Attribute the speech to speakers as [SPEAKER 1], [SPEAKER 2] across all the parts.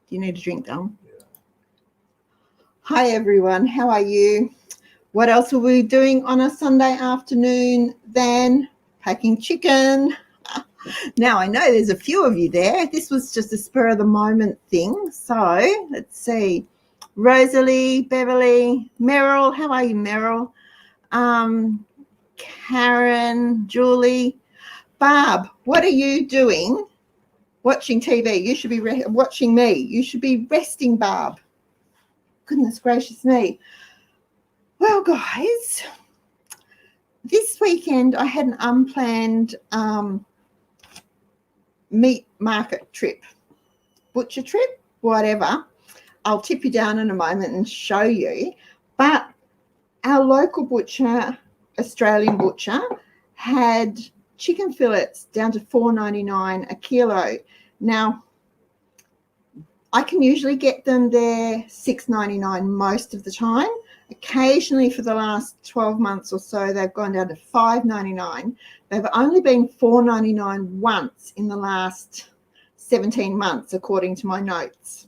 [SPEAKER 1] Do you need a drink, Dom? Yeah. Hi, everyone. How are you? What else are we doing on a Sunday afternoon than packing chicken? Now, I know there's a few of you there. This was just a spur of the moment thing. So let's see. Rosalie, Beverly, Meryl. How are you, Meryl? Karen, Julie. Barb, what are you doing? Watching TV. You should be watching me. You should be resting, Barb. Goodness gracious me. Well, guys, this weekend I had an unplanned meat market trip, butcher trip, whatever. I'll tip you down in a moment and show you. But our local butcher, Australian butcher, had chicken fillets down to $4.99 a kilo. Now, I can usually get them there $6.99 most of the time. Occasionally, for the last 12 months or so, they've gone down to $5.99. They've only been $4.99 once in the last 17 months, according to my notes.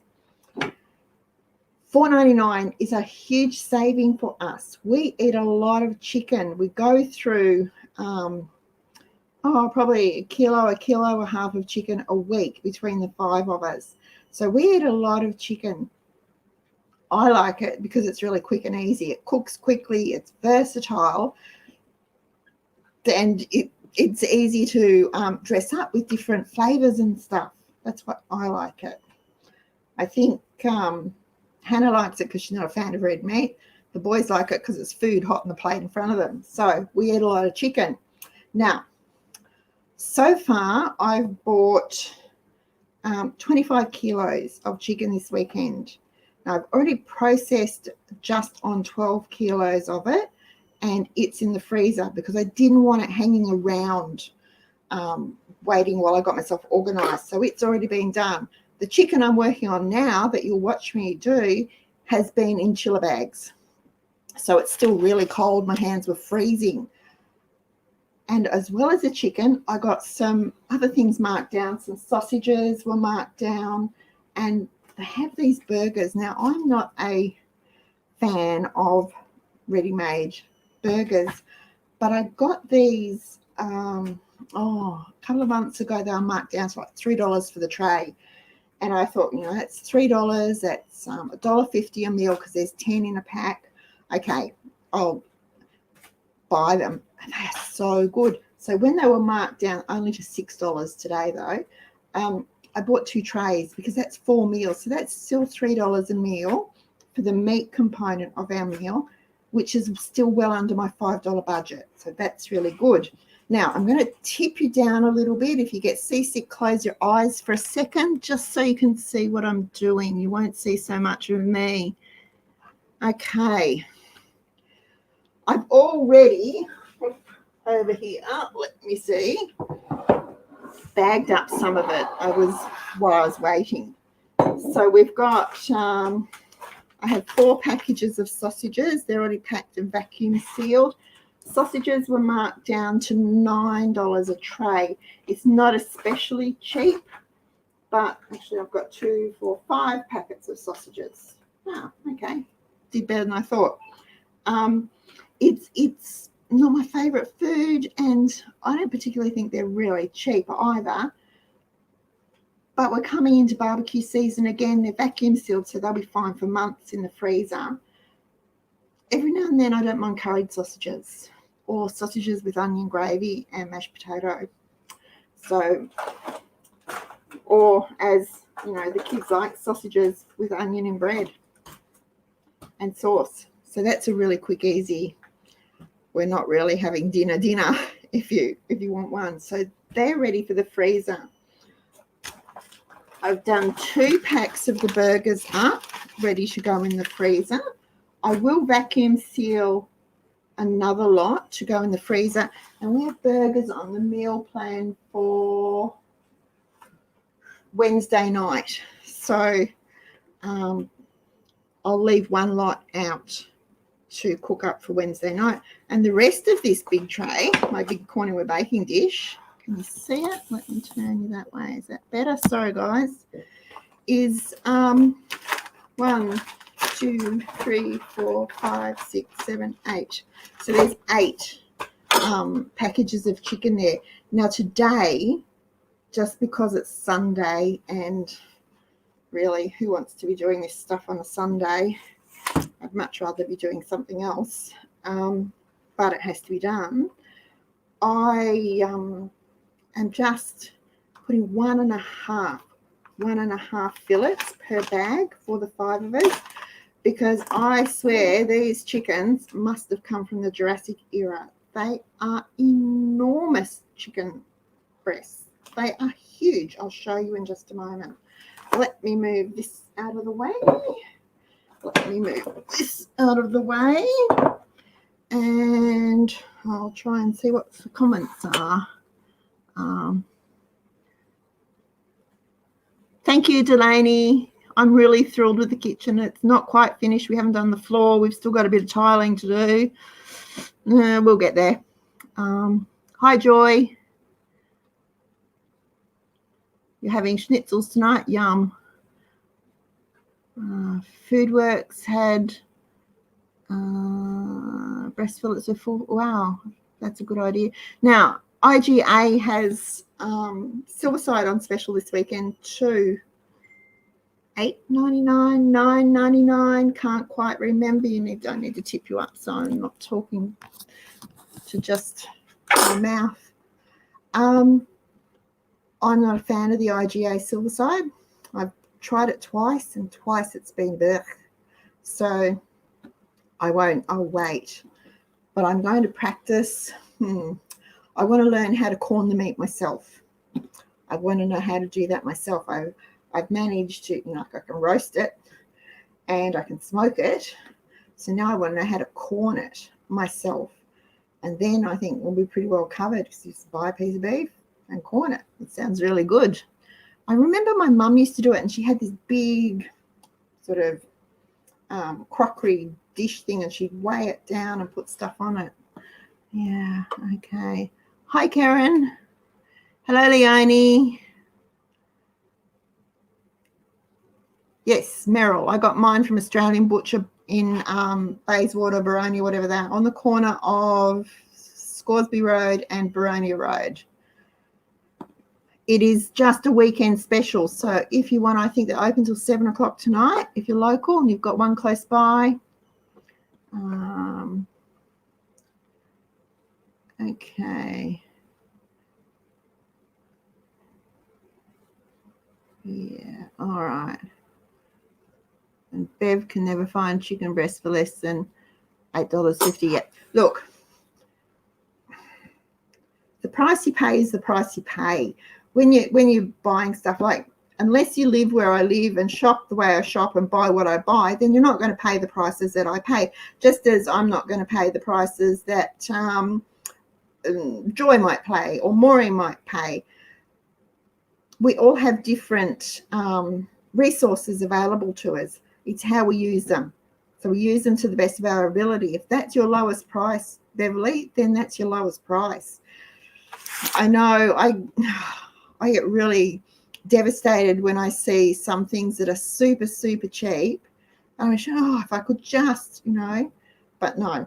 [SPEAKER 1] $4.99 is a huge saving for us. We eat a lot of chicken. We go through probably a kilo and a half of chicken a week between the 5 of us. So we eat a lot of chicken. I like it because it's really quick and easy. It cooks quickly. It's versatile. And it's easy to dress up with different flavors and stuff. That's what I like it. I think Hannah likes it because she's not a fan of red meat. The boys like it because it's food hot on the plate in front of them. So we eat a lot of chicken. Now, so far I've bought 25 kilos of chicken this weekend. Now, I've already processed just on 12 kilos of it, and it's in the freezer because I didn't want it hanging around waiting while I got myself organised. So it's already been done. The chicken I'm working on now that you'll watch me do has been in chiller bags. So it's still really cold. My hands were freezing. And as well as the chicken, I got some other things marked down. Some sausages were marked down, and they have these burgers. Now, I'm not a fan of ready-made burgers, but I got these a couple of months ago. They were marked down to like $3 for the tray. And I thought, that's $3. That's $1.50 a meal because there's 10 in a pack. Okay, I'll buy them. And they are so good. So when they were marked down only to $6 today, though, I bought 2 trays because that's 4 meals. So that's still $3 a meal for the meat component of our meal, which is still well under my $5 budget. So that's really good. Now, I'm going to tip you down a little bit. If you get seasick, close your eyes for a second just so you can see what I'm doing. You won't see so much of me. Okay. I've already, over here, let me see, bagged up some of it while I was waiting. So we've got, I have 4 packages of sausages. They're already packed and vacuum sealed. Sausages were marked down to $9 a tray. It's not especially cheap, but actually I've got 2, 4, 5 packets of sausages. Oh, okay. Did better than I thought. It's not my favourite food, and I don't particularly think they're really cheap either. But we're coming into barbecue season again. They're vacuum sealed, so they'll be fine for months in the freezer. Every now and then I don't mind curried sausages or sausages with onion gravy and mashed potato. So, or as, the kids like, sausages with onion and bread and sauce. So that's a really quick, easy, we're not really having dinner if you want one. So they're ready for the freezer. I've done 2 packs of the burgers up, ready to go in the freezer. I will vacuum seal another lot to go in the freezer. And we have burgers on the meal plan for Wednesday night. So I'll leave 1 lot out to cook up for Wednesday night. And the rest of this big tray, my big Cornwall baking dish, can you see it? Let me turn you that way. Is that better? Sorry, guys. is 1, 2, 3, 4, 5, 6, 7, 8. So there's 8 packages of chicken there. Now today, just because it's Sunday, and really, who wants to be doing this stuff on a Sunday? I'd much rather be doing something else, but it has to be done. I am just putting 1.5 fillets per bag for the 5 of us, because I swear these chickens must have come from the Jurassic era. They are enormous chicken breasts. They are huge. I'll show you in just a moment. Let me move this out of the way. And I'll try and see what the comments are. Thank you, Delaney. I'm really thrilled with the kitchen. It's not quite finished. We haven't done the floor. We've still got a bit of tiling to do. We'll get there. Hi, Joy. You're having schnitzels tonight? Yum. Foodworks had breast fillets with full. Wow, that's a good idea. Now, IGA has Silverside on special this weekend too. $8.99, $9.99. Can't quite remember. Don't need to tip you up, so I'm not talking to just my mouth. I'm not a fan of the IGA Silverside. I've tried it twice, and twice it's been blech. So I won't. I'll wait. But I'm going to practice. I want to learn how to corn the meat myself. I want to know how to do that myself. I've managed to, I can roast it and I can smoke it. So now I want to know how to corn it myself. And then I think we'll be pretty well covered. Just buy a piece of beef and corn it. It sounds really good. I remember my mum used to do it, and she had this big sort of crockery dish thing, and she'd weigh it down and put stuff on it. Yeah, okay. Hi, Karen. Hello, Leonie. Yes, Merrill. I got mine from Australian Butcher in Bayswater, Boronia, whatever that, on the corner of Scoresby Road and Boronia Road. It is just a weekend special. So if you want, I think they're open till 7 o'clock tonight. If you're local and you've got one close by. Okay. Yeah, all right. And Bev can never find chicken breast for less than $8.50 yet. Look, the price you pay is the price you pay. When you're buying stuff, like, unless you live where I live and shop the way I shop and buy what I buy, then you're not going to pay the prices that I pay, just as I'm not going to pay the prices that Joy might pay or Maureen might pay. We all have different resources available to us. It's how we use them. So we use them to the best of our ability. If that's your lowest price, Beverly, then that's your lowest price. I know I get really devastated when I see some things that are super, super cheap. I wish, if I could just, but no,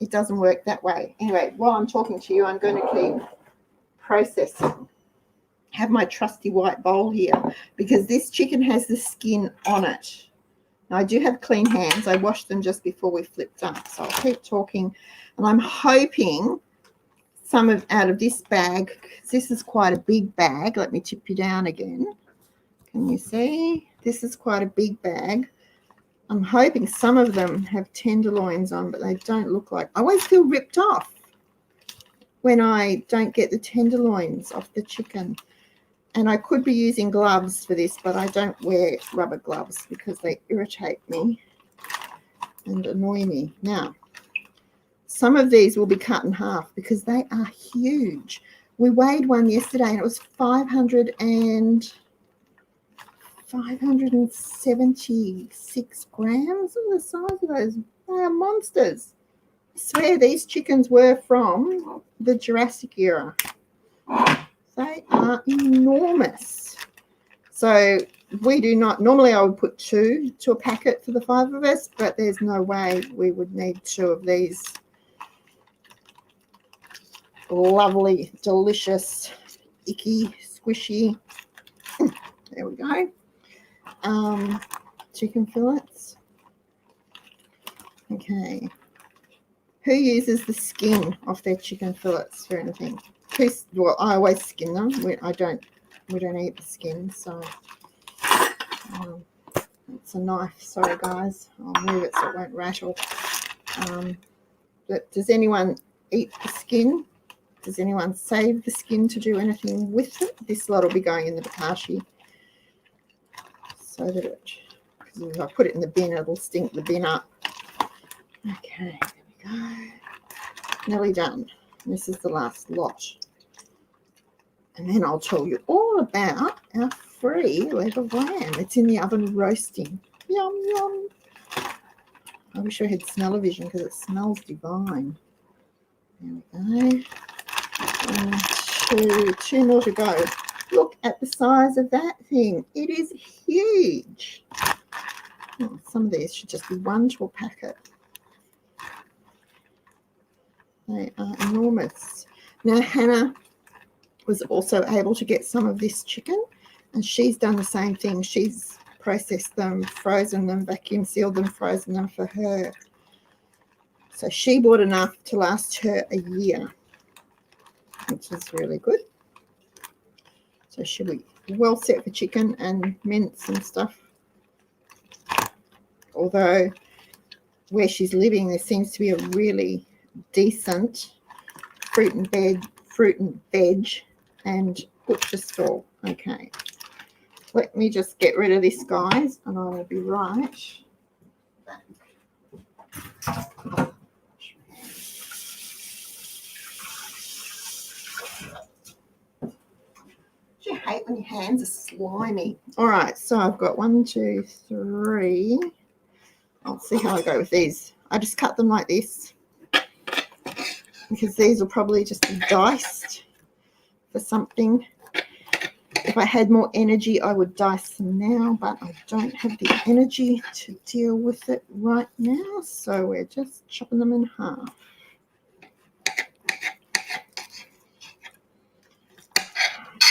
[SPEAKER 1] it doesn't work that way. Anyway, while I'm talking to you, I'm going to keep processing. Have my trusty white bowl here, because this chicken has the skin on it. Now, I do have clean hands. I washed them just before we flipped up. So I'll keep talking, and I'm hoping some out of this bag, because this is quite a big bag. Let me tip you down again. Can you see? This is quite a big bag. I'm hoping some of them have tenderloins on, but they don't look like. I always feel ripped off when I don't get the tenderloins off the chicken. And I could be using gloves for this, but I don't wear rubber gloves because they irritate me and annoy me. Now, some of these will be cut in half because they are huge. We weighed one yesterday and it was 576 grams. Look at the size of those. They are monsters. I swear these chickens were from the Jurassic era. They are enormous. So we do not, normally I would put 2 to a packet for the 5 of us, but there's no way we would need 2 of these lovely, delicious, icky, squishy, there we go, chicken fillets. Okay. Who uses the skin off their chicken fillets for anything? Well, I always skin them. We don't eat the skin, so it's a knife. Sorry, guys. I'll move it so it won't rattle. But does anyone eat the skin? Does anyone save the skin to do anything with it? This lot will be going in the bokashi, so that because if I put it in the bin, it'll stink the bin up. Okay, there we go. Nearly done. This is the last lot. And then I'll tell you all about our free leg of lamb. It's in the oven roasting. Yum, yum. I wish I had smell-o-vision because it smells divine. There we go. And 2 more to go. Look at the size of that thing. It is huge. Oh, some of these should just be 1 to a packet. They are enormous. Now, Hannah was also able to get some of this chicken, and she's done the same thing. She's processed them, frozen them, vacuum sealed them, frozen them for her. So she bought enough to last her a year, which is really good. So she'll be well set for chicken and mince and stuff. Although where she's living, there seems to be a really decent fruit and veg and butcher stall. Okay, let me just get rid of this, guys, and I will be right back. Do you hate when your hands are slimy? All right, so I've got 1, 2, 3. I'll see how I go with these. I just cut them like this because these will probably just be diced for something. If I had more energy, I would dice them now, but I don't have the energy to deal with it right now, so we're just chopping them in half.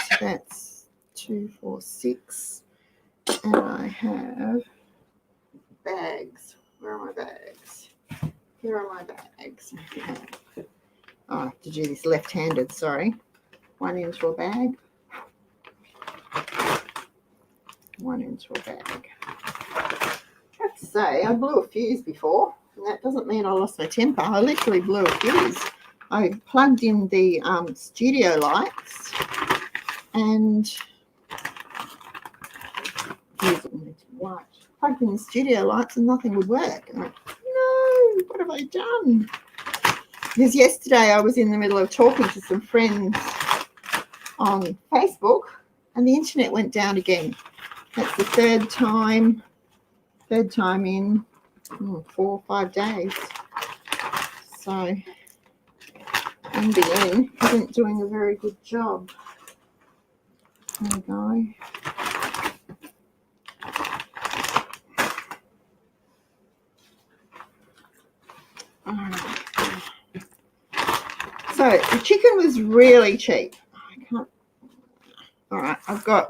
[SPEAKER 1] So that's 2, 4, 6, and I have bags. Where are my bags? Here are my bags. Oh, I have to do this left-handed, sorry. 1 into a bag. 1 into a bag. I have to say, I blew a fuse before, and that doesn't mean I lost my temper. I literally blew a fuse. I plugged in the studio lights, and plugged in the studio lights, and nothing would work. And no, what have I done? Because yesterday I was in the middle of talking to some friends on Facebook, and the internet went down again. That's the third time in 4 or 5 days. So NBN isn't doing a very good job. There we go. So the chicken was really cheap. I can't. All right, I've got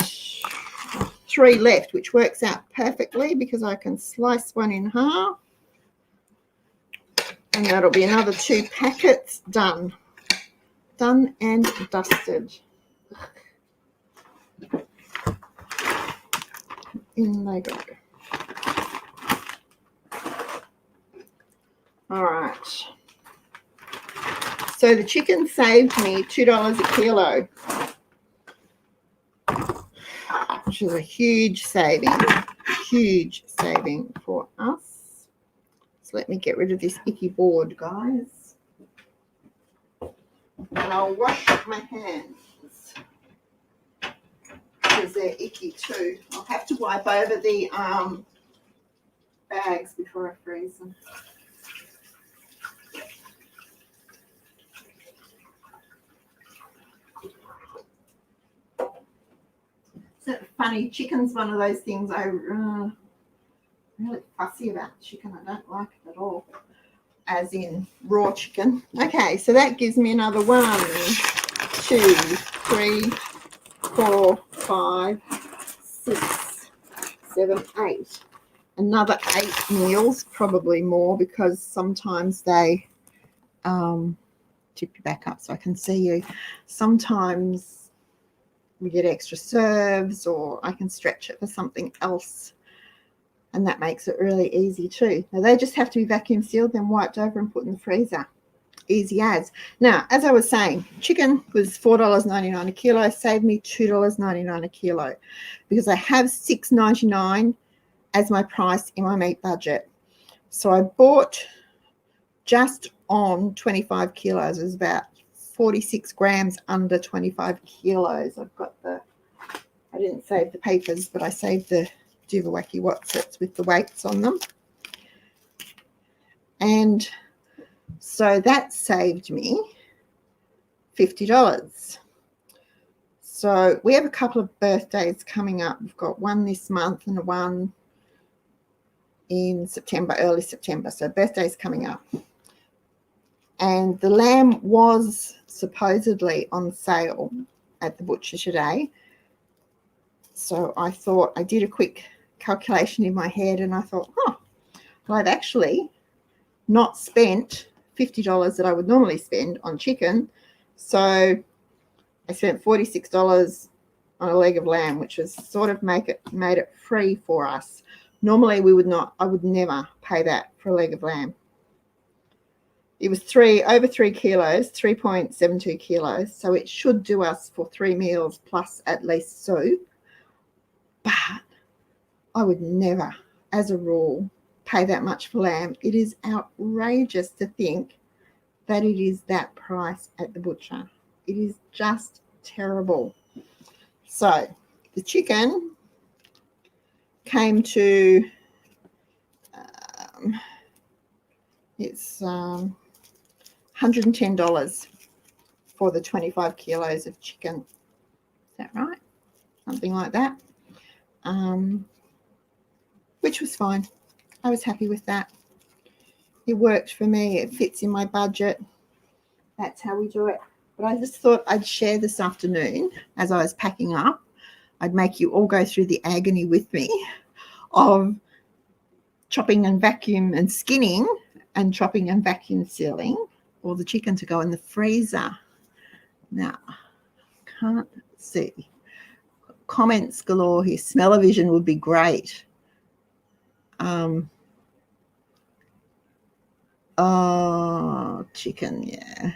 [SPEAKER 1] 3 left, which works out perfectly because I can slice 1 in half, and that'll be another 2 packets done and dusted. In they go. All right. So the chicken saved me $2 a kilo, which is a huge saving for us. So let me get rid of this icky board, guys. And I'll wash my hands because they're icky too. I'll have to wipe over the bags before I freeze them. funny. Chicken's one of those things I'm really fussy about chicken. I don't like it at all, as in raw chicken. Okay, so that gives me another 1, 2, 3, 4, 5, 6, 7, 8. Another 8 meals, probably more, because sometimes they tip you back up so I can see you. Sometimes we get extra serves, or I can stretch it for something else, and that makes it really easy too. Now they just have to be vacuum sealed, then wiped over and put in the freezer. Easy as. Now, as I was saying, chicken was $4.99 a kilo, saved me $2.99 a kilo, because I have $6.99 as my price in my meat budget. So I bought just on 25 kilos. It was about 46 grams under 25 kilos. I didn't save the papers, but I saved the Duvawaki Watsits with the weights on them. And so that saved me $50. So we have a couple of birthdays coming up. We've got one this month and one in September, early September. So birthday's coming up. And the lamb was supposedly on sale at the butcher today. So I thought, I did a quick calculation in my head, and I thought, well, I've actually not spent $50 that I would normally spend on chicken. So I spent $46 on a leg of lamb, which was sort of made it free for us. Normally I would never pay that for a leg of lamb. It was over 3 kilos, 3.72 kilos. So it should do us for 3 meals plus at least soup. But I would never, as a rule, pay that much for lamb. It is outrageous to think that it is that price at the butcher. It is just terrible. So the chicken came to it's $110 for the 25 kilos of chicken. Is that right? Something like that. Which was fine. I was happy with that. It worked for me. It fits in my budget. That's how we do it. But I just thought I'd share this afternoon as I was packing up. I'd make you all go through the agony with me of chopping and vacuum and skinning and chopping and vacuum sealing all the chicken to go in the freezer. Now, can't see. Comments galore here. Smell-o-vision would be great. Oh, chicken, yeah.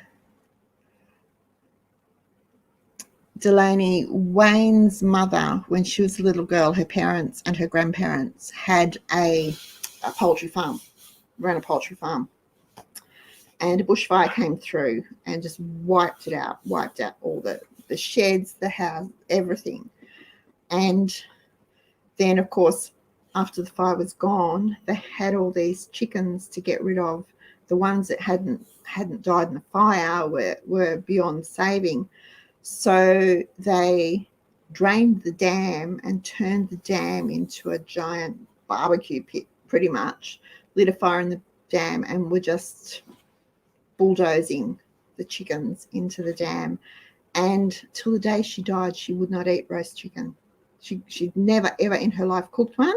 [SPEAKER 1] Delaney, Wayne's mother, when she was a little girl, her parents and her grandparents had a poultry farm, ran a poultry farm. And a bushfire came through and just wiped out all the sheds, the house, everything. And then, of course, after the fire was gone, they had all these chickens to get rid of. The ones that hadn't died in the fire were beyond saving. So they drained the dam and turned the dam into a giant barbecue pit, pretty much. Lit a fire in the dam and were just bulldozing the chickens into the dam. And till the day she died, she would not eat roast chicken. She'd never, ever in her life cooked one,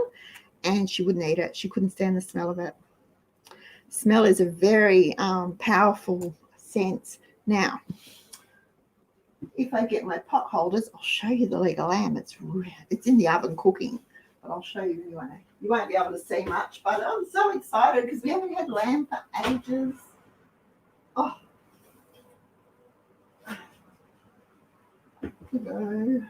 [SPEAKER 1] and she wouldn't eat it. She couldn't stand the smell of it. Smell is a very powerful sense. Now, if I get my pot holders, I'll show you the leg of lamb. It's in the oven cooking, but I'll show you anyway. You won't be able to see much, but I'm so excited because we haven't had lamb for ages. Oh. Here we go.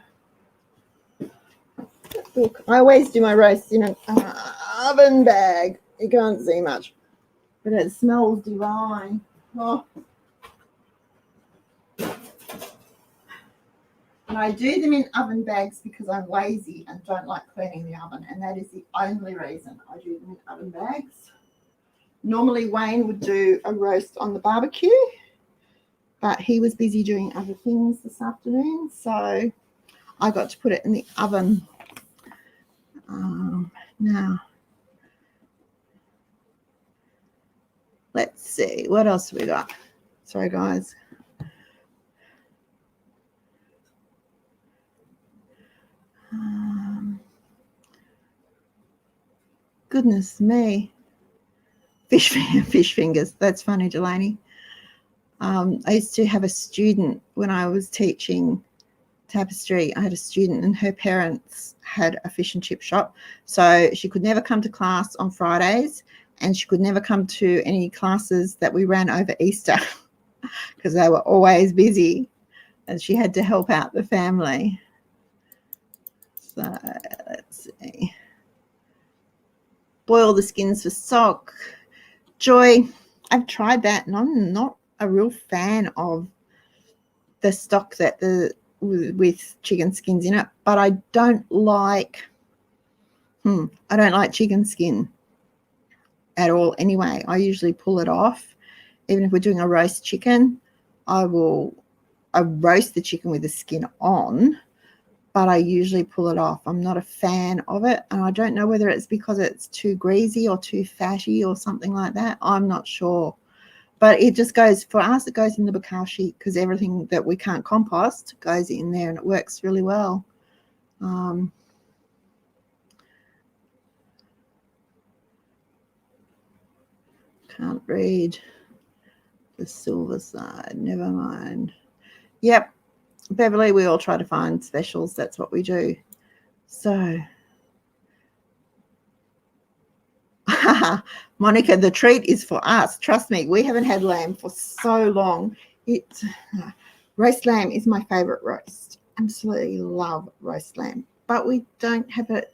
[SPEAKER 1] Look, I always do my roast in an oven bag. You can't see much, but it smells divine. Oh. And I do them in oven bags because I'm lazy and don't like cleaning the oven, and that is the only reason I do them in oven bags. Normally Wayne would do a roast on the barbecue, but he was busy doing other things this afternoon, so I got to put it in the oven Now, let's see. What else have we got? Sorry, guys. Goodness me. Fish fingers. That's funny, Delaney. I used to have a student when I was teaching tapestry. I had a student and her parents had a fish and chip shop. So she could never come to class on Fridays and she could never come to any classes that we ran over Easter because they were always busy and she had to help out the family. So let's see. Boil the skins for sock. Joy, I've tried that and I'm not a real fan of the stock that with chicken skins in it, but I don't like chicken skin at all anyway. I usually pull it off. Even if we're doing a roast chicken, I roast the chicken with the skin on, but I usually pull it off. I'm not a fan of it, and I don't know whether it's because it's too greasy or too fatty or something like that. I'm not sure. But it just goes, for us, it goes in the bokashi because everything that we can't compost goes in there and it works really well. Can't read the silver side. Never mind. Yep. Beverly, we all try to find specials. That's what we do. So, Monica, the treat is for us. Trust me, we haven't had lamb for so long. Roast lamb is my favorite roast. Absolutely love roast lamb, but we don't have it.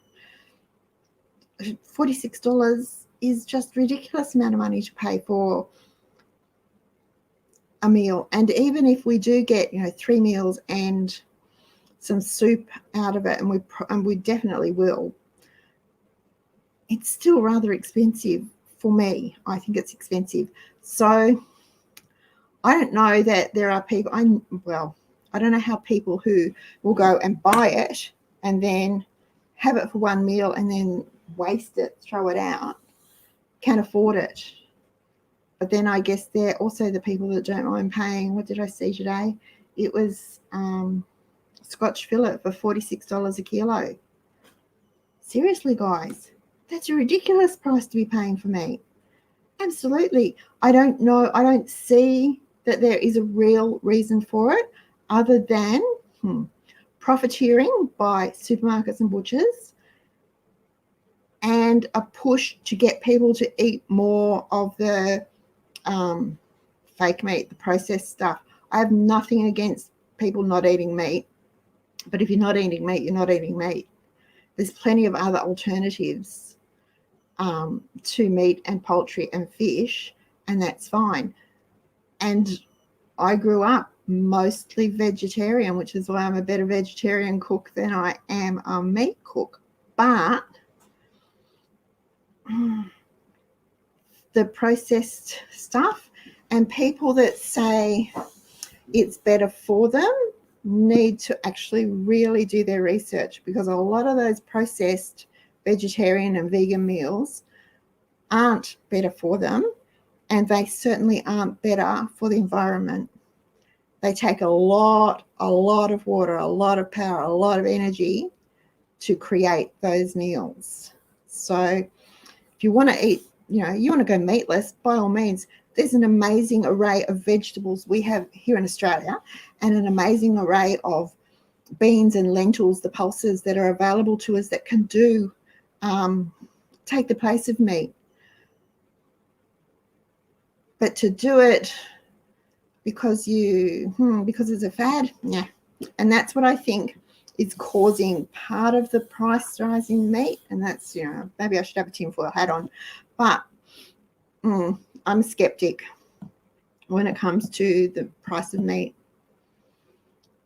[SPEAKER 1] $46 is just ridiculous amount of money to pay for a meal. And even if we do get 3 meals and some soup out of it, and we definitely will, it's still rather expensive for me. I think it's expensive. So I don't know that there are people, I don't know how people who will go and buy it and then have it for one meal and then waste it, throw it out, can afford it. But then I guess they're also the people that don't mind paying. What did I see today? It was Scotch fillet for $46 a kilo. Seriously, guys, that's a ridiculous price to be paying for meat. Absolutely. I don't know. I don't see that there is a real reason for it other than profiteering by supermarkets and butchers and a push to get people to eat more of the fake meat, the processed stuff. I have nothing against people not eating meat, but if you're not eating meat, you're not eating meat. There's plenty of other alternatives to meat and poultry and fish, and that's fine. And I grew up mostly vegetarian, which is why I'm a better vegetarian cook than I am a meat cook. But the processed stuff and people that say it's better for them need to actually really do their research, because a lot of those processed vegetarian and vegan meals aren't better for them, and they certainly aren't better for the environment. They take a lot of water, a lot of power, a lot of energy to create those meals. So if you want to eat, you want to go meatless, by all means. There's an amazing array of vegetables we have here in Australia and an amazing array of beans and lentils, the pulses that are available to us that can do take the place of meat. But to do it because it's a fad, yeah. And that's what I think is causing part of the price rise in meat. And that's, maybe I should have a tinfoil hat on, but I'm a skeptic when it comes to the price of meat,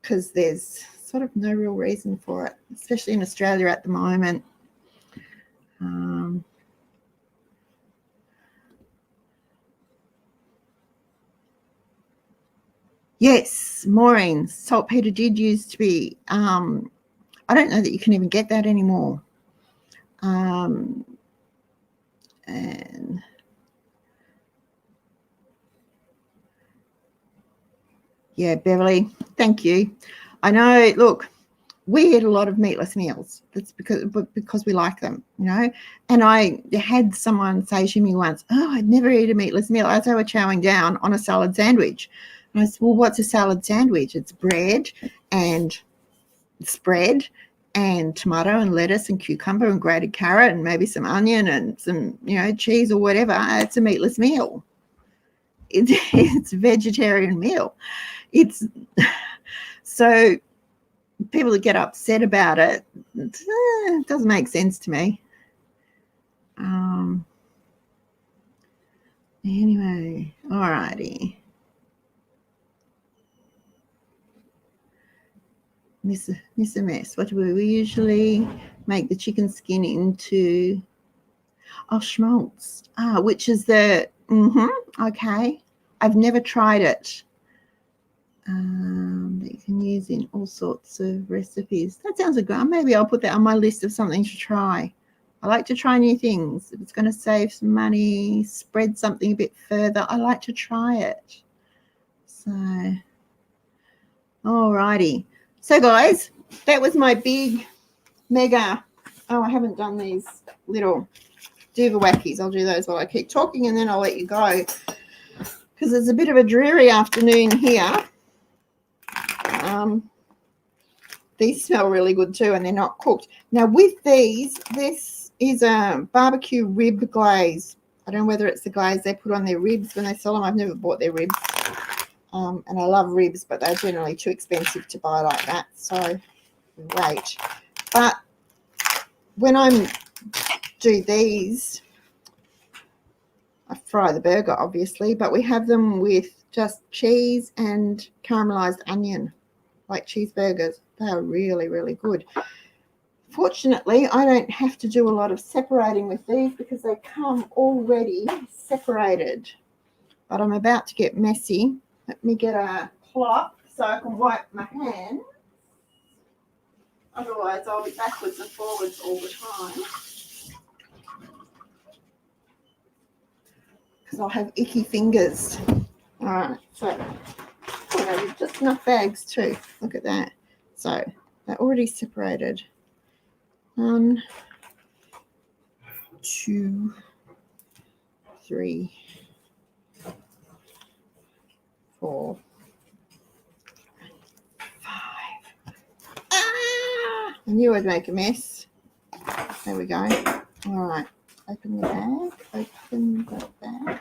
[SPEAKER 1] because there's sort of no real reason for it, especially in Australia at the moment. Yes, Maureen, saltpeter did used to be, I don't know that you can even get that anymore. And yeah, Beverly, thank you. I know, look, we eat a lot of meatless meals. That's because we like them, you know. And I had someone say to me once, "Oh, I'd never eat a meatless meal," as they were chowing down on a salad sandwich. And I said, "Well, what's a salad sandwich? It's bread and spread and tomato and lettuce and cucumber and grated carrot and maybe some onion and some, you know, cheese or whatever. It's a meatless meal. It's a vegetarian meal. It's so people that get upset about it, it doesn't make sense to me. Anyway, alrighty. Miss a mess. What do we usually make the chicken skin into? Oh, schmaltz. Which is the okay. I've never tried it. That you can use in all sorts of recipes. That sounds good. Maybe I'll put that on my list of something to try. I like to try new things. If it's going to save some money, spread something a bit further, I like to try it. So, alrighty. So, guys, that was my big, mega. Oh, I haven't done these little Duvawackies. I'll do those while I keep talking, and then I'll let you go because it's a bit of a dreary afternoon here. These smell really good too, and they're not cooked. Now, with these, this is a barbecue rib glaze. I don't know whether it's the glaze they put on their ribs when they sell them. I've never bought their ribs. And I love ribs, but they're generally too expensive to buy like that. So, wait. But when I do these, I fry the burger, obviously, but we have them with just cheese and caramelized onion, like cheeseburgers. They are really, really good. Fortunately, I don't have to do a lot of separating with these because they come already separated. But I'm about to get messy. Let me get a cloth so I can wipe my hands. Otherwise, I'll be backwards and forwards all the time. Because I'll have icky fingers. All right, so just enough bags too. Look at that. So they're already separated. 1, 2, 3, 4, 5. I knew I'd make a mess. There we go. All right. Open the bag. Open the bag.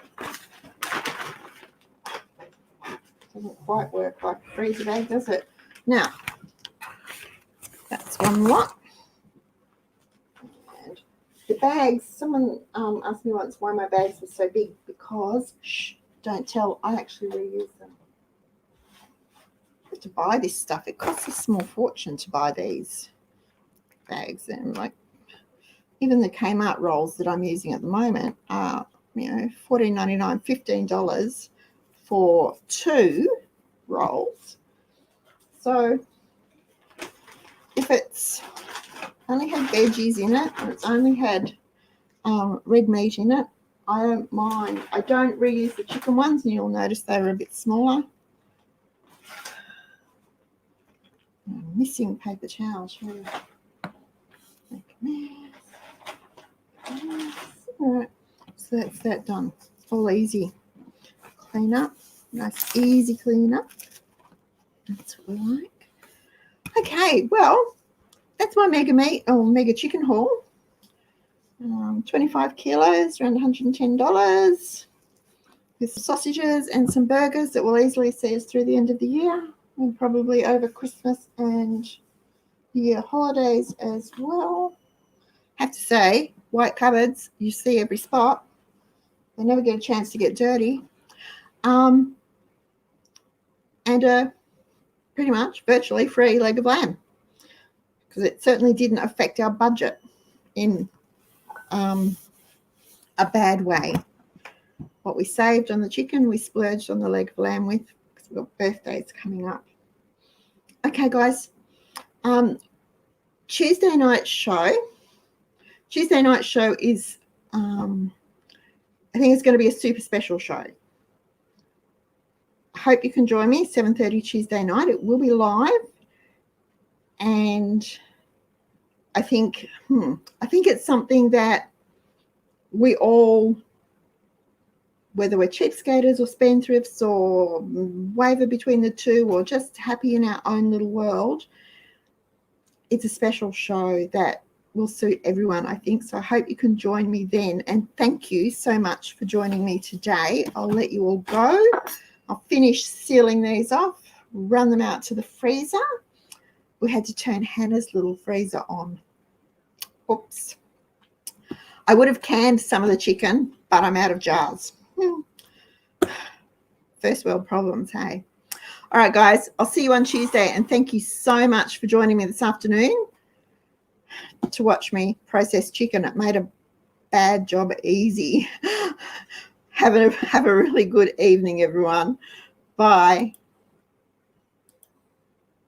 [SPEAKER 1] Doesn't quite work like a freezer bag, does it? Now, that's one lot. And the bags, someone asked me once why my bags were so big, because, don't tell, I actually reuse them. I have to buy this stuff. It costs a small fortune to buy these bags. And like, even the Kmart rolls that I'm using at the moment are, you know, $14.99, $15 for 2 rolls. So if it's only had veggies in it and it's only had red meat in it, I don't mind. I don't reuse the chicken ones, and you'll notice they were a bit smaller. I'm missing paper towels. Really. Make a mess. All right, so that's that done. All easy. Clean up. Nice, easy clean up. That's what we like. Okay, well, that's my mega chicken haul. 25 kilos, around $110. With sausages and some burgers that will easily see us through the end of the year, and probably over Christmas and New Year holidays as well. Have to say, white cupboards, you see every spot. They never get a chance to get dirty. And a pretty much virtually free leg of lamb, because it certainly didn't affect our budget in a bad way. What we saved on the chicken, we splurged on the leg of lamb with, because we've got birthdays coming up. Okay, guys. Tuesday night show, Tuesday night show is, I think it's going to be a super special show. I hope you can join me 7:30 Tuesday night. It will be live. And I think it's something that we all, whether we're cheapskaters or spendthrifts or waver between the two or just happy in our own little world, it's a special show that will suit everyone, I think. So I hope you can join me then. And thank you so much for joining me today. I'll let you all go. I'll finish sealing these off, run them out to the freezer. We had to turn Hannah's little freezer on. Oops. I would have canned some of the chicken, but I'm out of jars. First world problems, hey? All right, guys, I'll see you on Tuesday. And thank you so much for joining me this afternoon to watch me process chicken. It made a bad job easy. Have a really good evening, everyone. Bye.